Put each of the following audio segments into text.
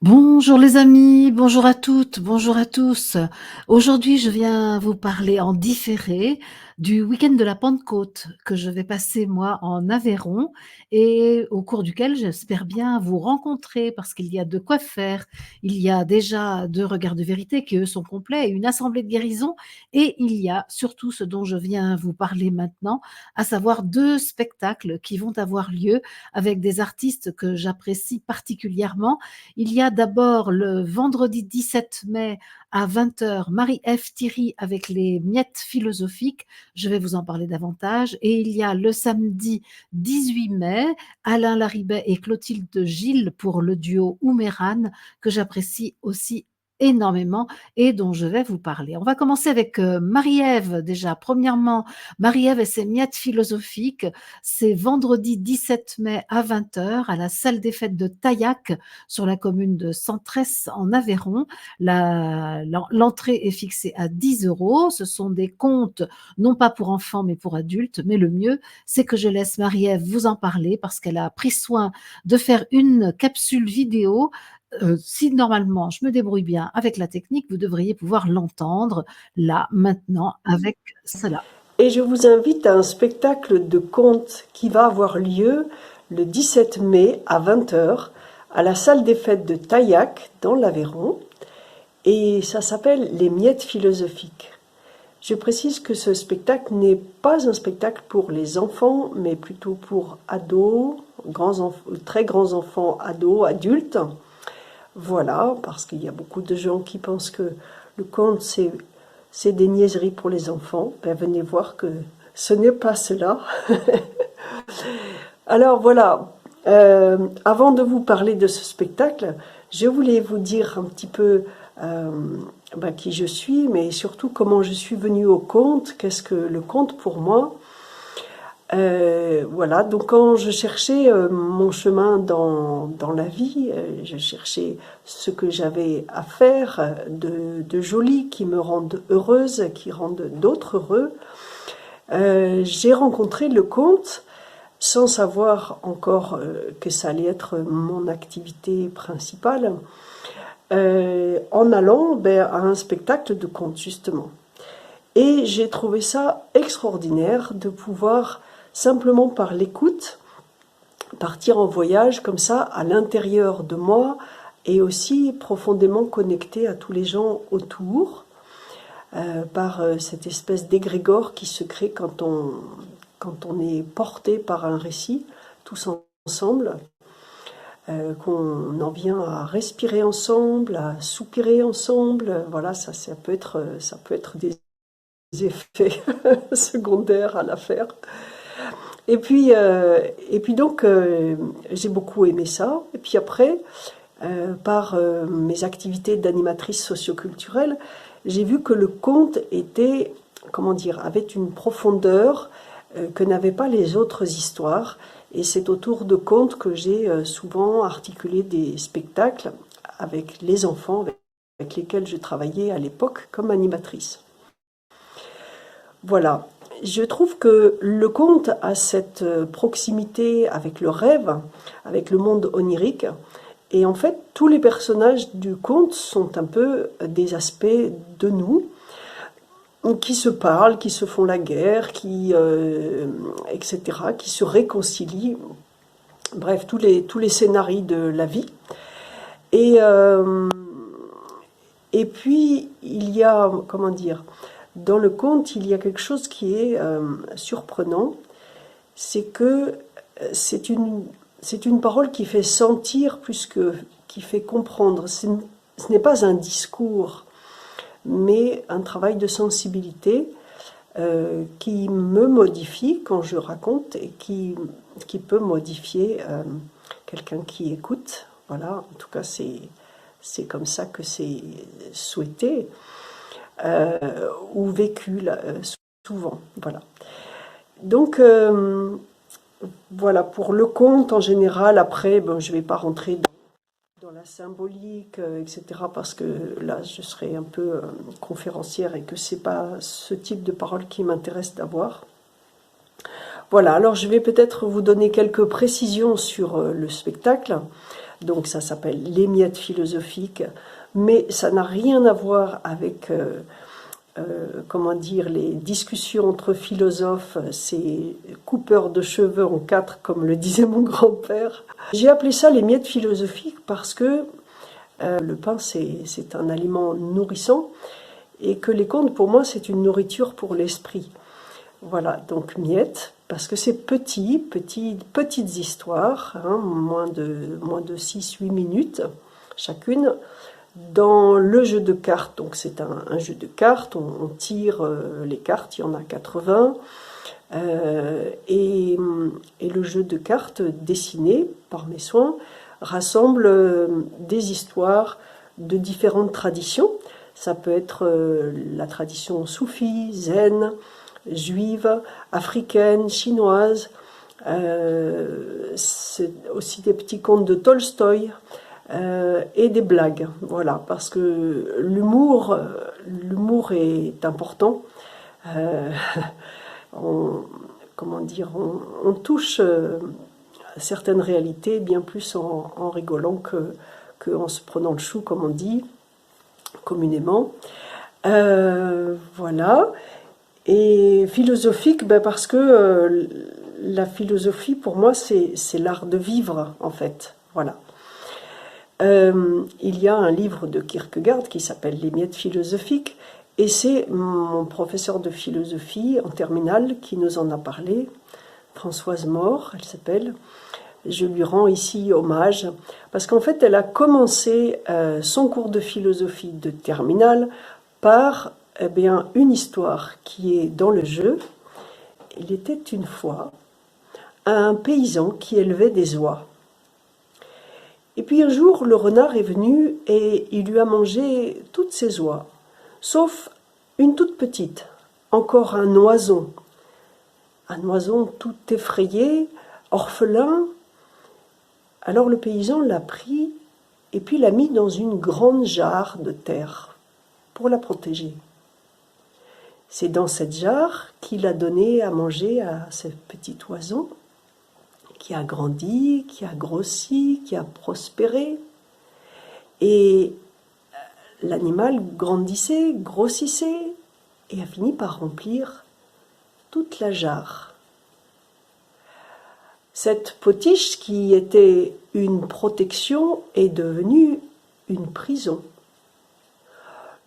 Bonjour les amis, bonjour à toutes, bonjour à tous. Aujourd'hui, je viens vous parler en différé du week-end de la Pentecôte que je vais passer moi en Aveyron et au cours duquel j'espère bien vous rencontrer parce qu'il y a de quoi faire. Il y a déjà 2 regards de vérité qui eux sont complets, une assemblée de guérison et il y a surtout ce dont je viens vous parler maintenant, à savoir 2 spectacles qui vont avoir lieu avec des artistes que j'apprécie particulièrement. Il y a d'abord le vendredi 17 mai à 20 h Marie-Ève Thierry avec les miettes philosophiques. Je vais vous en parler davantage. Et il y a le samedi 18 mai Alain Laribet et Clotilde Gilles pour le duo Oumeran que j'apprécie aussi énormément et dont je vais vous parler. On va commencer avec Marie-Ève déjà. Premièrement, Marie-Ève et ses miettes philosophiques. C'est vendredi 17 mai à 20 h à la salle des fêtes de Taillac sur la commune de Centresse en Aveyron. L'entrée est fixée à 10 €. Ce sont des contes, non pas pour enfants, mais pour adultes. Mais le mieux, c'est que je laisse Marie-Ève vous en parler parce qu'elle a pris soin de faire une capsule vidéo. Si normalement je me débrouille bien avec la technique, vous devriez pouvoir l'entendre là, maintenant, avec cela. Et je vous invite à un spectacle de contes qui va avoir lieu le 17 mai à 20 h à la salle des fêtes de Taillac dans l'Aveyron. Et ça s'appelle Les miettes philosophiques. Je précise que ce spectacle n'est pas un spectacle pour les enfants, mais plutôt pour ados, très grands enfants, ados, adultes. Voilà, parce qu'il y a beaucoup de gens qui pensent que le conte, c'est des niaiseries pour les enfants. Ben, venez voir que ce n'est pas cela. Alors voilà, avant de vous parler de ce spectacle, je voulais vous dire un petit peu qui je suis, mais surtout comment je suis venue au conte, qu'est-ce que le conte pour moi. Voilà, donc quand je cherchais mon chemin dans la vie, je cherchais ce que j'avais à faire de joli, qui me rende heureuse, qui rende d'autres heureux. J'ai rencontré le conte sans savoir encore que ça allait être mon activité principale, en allant à un spectacle de conte justement. Et j'ai trouvé ça extraordinaire de pouvoir, simplement par l'écoute, partir en voyage comme ça à l'intérieur de moi et aussi profondément connecté à tous les gens autour, par cette espèce d'égrégore qui se crée quand on est porté par un récit, tous ensemble, qu'on en vient à respirer ensemble, à soupirer ensemble. Voilà, ça peut être des effets secondaires à l'affaire. Et puis donc, j'ai beaucoup aimé ça. Et puis après, par mes activités d'animatrice socioculturelle, j'ai vu que le conte était, comment dire, avait une profondeur que n'avaient pas les autres histoires. Et c'est autour de contes que j'ai souvent articulé des spectacles avec les enfants avec lesquels je travaillais à l'époque comme animatrice. Voilà. Je trouve que le conte a cette proximité avec le rêve, avec le monde onirique. Et en fait, tous les personnages du conte sont un peu des aspects de nous, qui se parlent, qui se font la guerre, etc., qui se réconcilient. Bref, tous les scénarios de la vie. Et puis, il y a, comment dire, dans le conte, il y a quelque chose qui est surprenant, c'est que c'est une parole qui fait sentir plus que qui fait comprendre. Ce n'est pas un discours, mais un travail de sensibilité qui me modifie quand je raconte et qui peut modifier quelqu'un qui écoute. Voilà, en tout cas, c'est comme ça que c'est souhaité. Ou vécu souvent. Voilà. Donc, voilà, pour le conte en général, après, je ne vais pas rentrer dans la symbolique, etc., parce que là, je serais un peu conférencière et que ce n'est pas ce type de parole qui m'intéresse d'avoir. Voilà, alors je vais peut-être vous donner quelques précisions sur le spectacle. Donc ça s'appelle Les miettes philosophiques, mais ça n'a rien à voir avec comment dire, les discussions entre philosophes, c'est coupeur de cheveux en quatre, comme le disait mon grand-père. J'ai appelé ça les miettes philosophiques parce que le pain, c'est un aliment nourrissant et que les contes, pour moi, c'est une nourriture pour l'esprit. Voilà, donc miettes, parce que c'est petites histoires, hein, moins de 6-8 minutes chacune, dans le jeu de cartes. Donc c'est un jeu de cartes, on tire les cartes, il y en a 80, et le jeu de cartes dessiné par mes soins rassemble des histoires de différentes traditions. Ça peut être la tradition soufie, zen, juive, africaine, chinoise. C'est aussi des petits contes de Tolstoï et des blagues. Voilà, parce que l'humour est important. Comment dire, on touche certaines réalités bien plus en rigolant qu'en se prenant le chou, comme on dit communément. Voilà. Et philosophique, parce que la philosophie, pour moi, c'est l'art de vivre, en fait. Voilà. Il y a un livre de Kierkegaard qui s'appelle Les miettes philosophiques, et c'est mon professeur de philosophie en terminale qui nous en a parlé, Françoise More, elle s'appelle. Je lui rends ici hommage, parce qu'en fait, elle a commencé son cours de philosophie de terminale par une histoire qui est dans le jeu. Il était une fois un paysan qui élevait des oies. Et puis un jour, le renard est venu et il lui a mangé toutes ses oies, sauf une toute petite, encore un oison tout effrayé, orphelin. Alors le paysan l'a pris et puis l'a mis dans une grande jarre de terre pour la protéger. C'est dans cette jarre qu'il a donné à manger à ce petit oiseau, qui a grandi, qui a grossi, qui a prospéré. Et l'animal grandissait, grossissait, et a fini par remplir toute la jarre. Cette potiche, qui était une protection, est devenue une prison.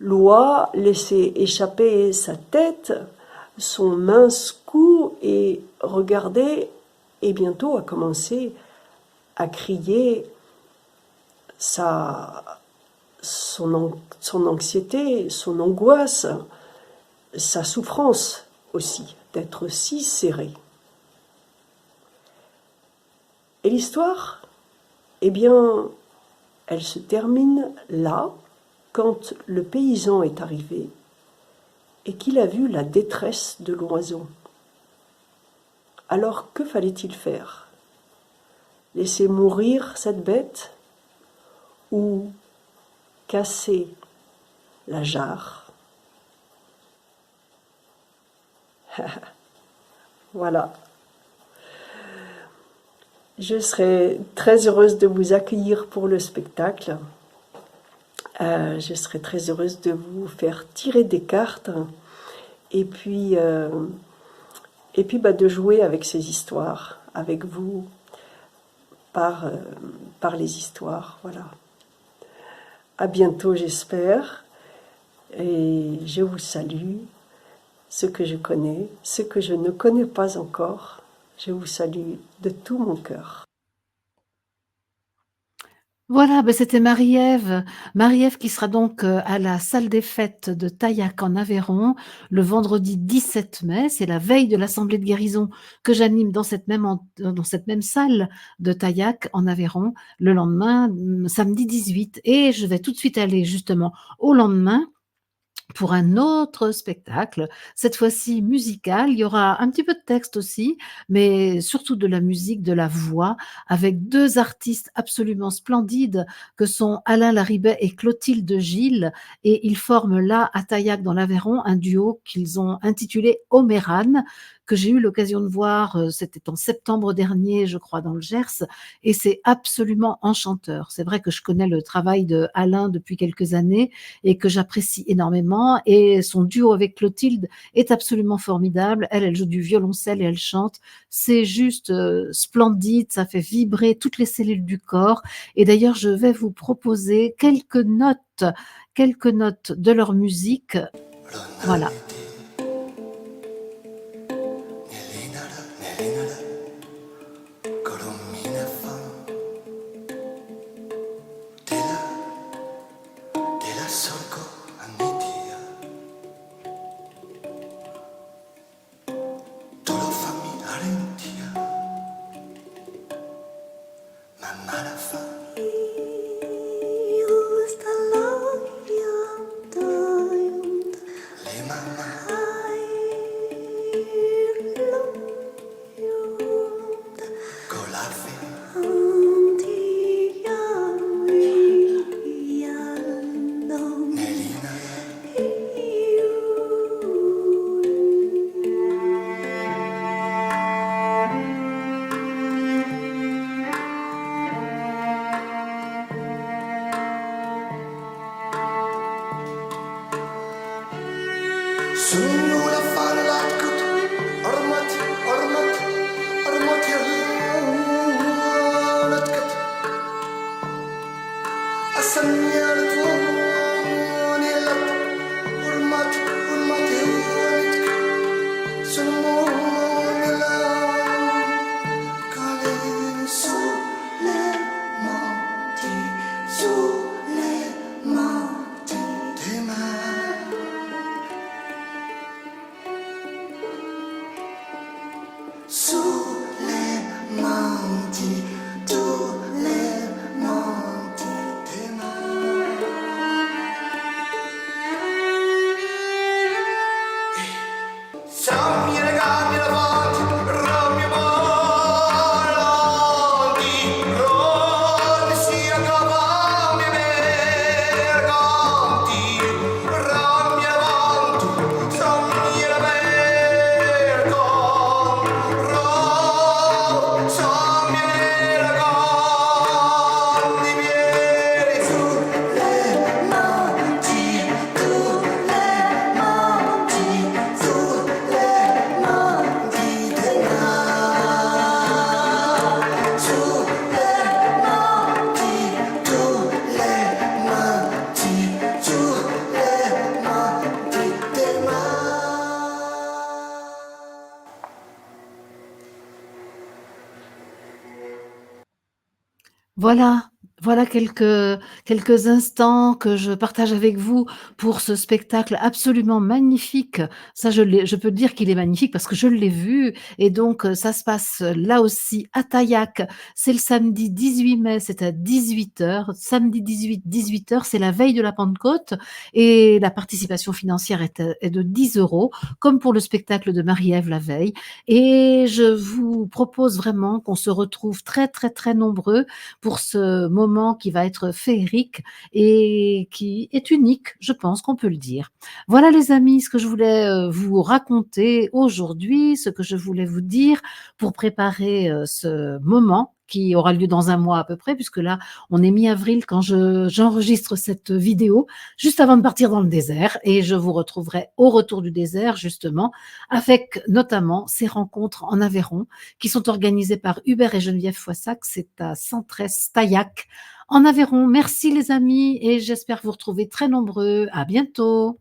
L'oie laissait échapper sa tête, son mince cou, et regardait, et bientôt a commencé à crier son anxiété, son angoisse, sa souffrance aussi, d'être si serré. Et l'histoire, elle se termine là, quand le paysan est arrivé et qu'il a vu la détresse de l'oiseau. Alors que fallait-il faire? Laisser mourir cette bête ou casser la jarre? Voilà. Je serai très heureuse de vous accueillir pour le spectacle. Je serai très heureuse de vous faire tirer des cartes et puis de jouer avec ces histoires, avec vous, par les histoires. Voilà. À bientôt, j'espère. Et je vous salue, ceux que je connais, ceux que je ne connais pas encore. Je vous salue de tout mon cœur. Voilà, c'était Marie-Ève. Marie-Ève qui sera donc à la salle des fêtes de Taillac en Aveyron le vendredi 17 mai. C'est la veille de l'Assemblée de guérison que j'anime dans cette même salle de Taillac en Aveyron le lendemain, samedi 18. Et je vais tout de suite aller justement au lendemain pour un autre spectacle, cette fois-ci musical. Il y aura un petit peu de texte aussi, mais surtout de la musique, de la voix, avec deux artistes absolument splendides que sont Alain Laribet et Clotilde Gilles, et ils forment là, à Taillac dans l'Aveyron, un duo qu'ils ont intitulé Omérane, que j'ai eu l'occasion de voir, c'était en septembre dernier, je crois, dans le Gers, et c'est absolument enchanteur. C'est vrai que je connais le travail de Alain depuis quelques années et que j'apprécie énormément, et son duo avec Clotilde est absolument formidable. Elle, elle joue du violoncelle et elle chante. C'est juste splendide, ça fait vibrer toutes les cellules du corps. Et d'ailleurs, je vais vous proposer quelques notes de leur musique. Voilà. Sungguhlah fanatku hormat hormat hormat hanatkat asamnya tuanilat hormat hormat hanatkat semuanya kale sulemati tema. Voilà, voilà quelques instants que je partage avec vous pour ce spectacle absolument magnifique. Ça, je peux dire qu'il est magnifique parce que je l'ai vu, et donc ça se passe là aussi à Taillac. C'est le samedi 18 mai, c'est à 18 h. Samedi 18 h, c'est la veille de la Pentecôte, et la participation financière est de 10 €, comme pour le spectacle de Marie-Ève la veille. Et je vous propose vraiment qu'on se retrouve très, très, très nombreux pour ce moment qui va être féerique et qui est unique, je pense qu'on peut le dire. Voilà les amis, ce que je voulais vous raconter aujourd'hui, ce que je voulais vous dire pour préparer ce moment qui aura lieu dans un mois à peu près, puisque là, on est mi-avril quand j'enregistre cette vidéo, juste avant de partir dans le désert, et je vous retrouverai au retour du désert, justement, avec notamment ces rencontres en Aveyron, qui sont organisées par Hubert et Geneviève Foissac. C'est à 113 Taillac, en Aveyron. Merci les amis, et j'espère vous retrouver très nombreux. À bientôt.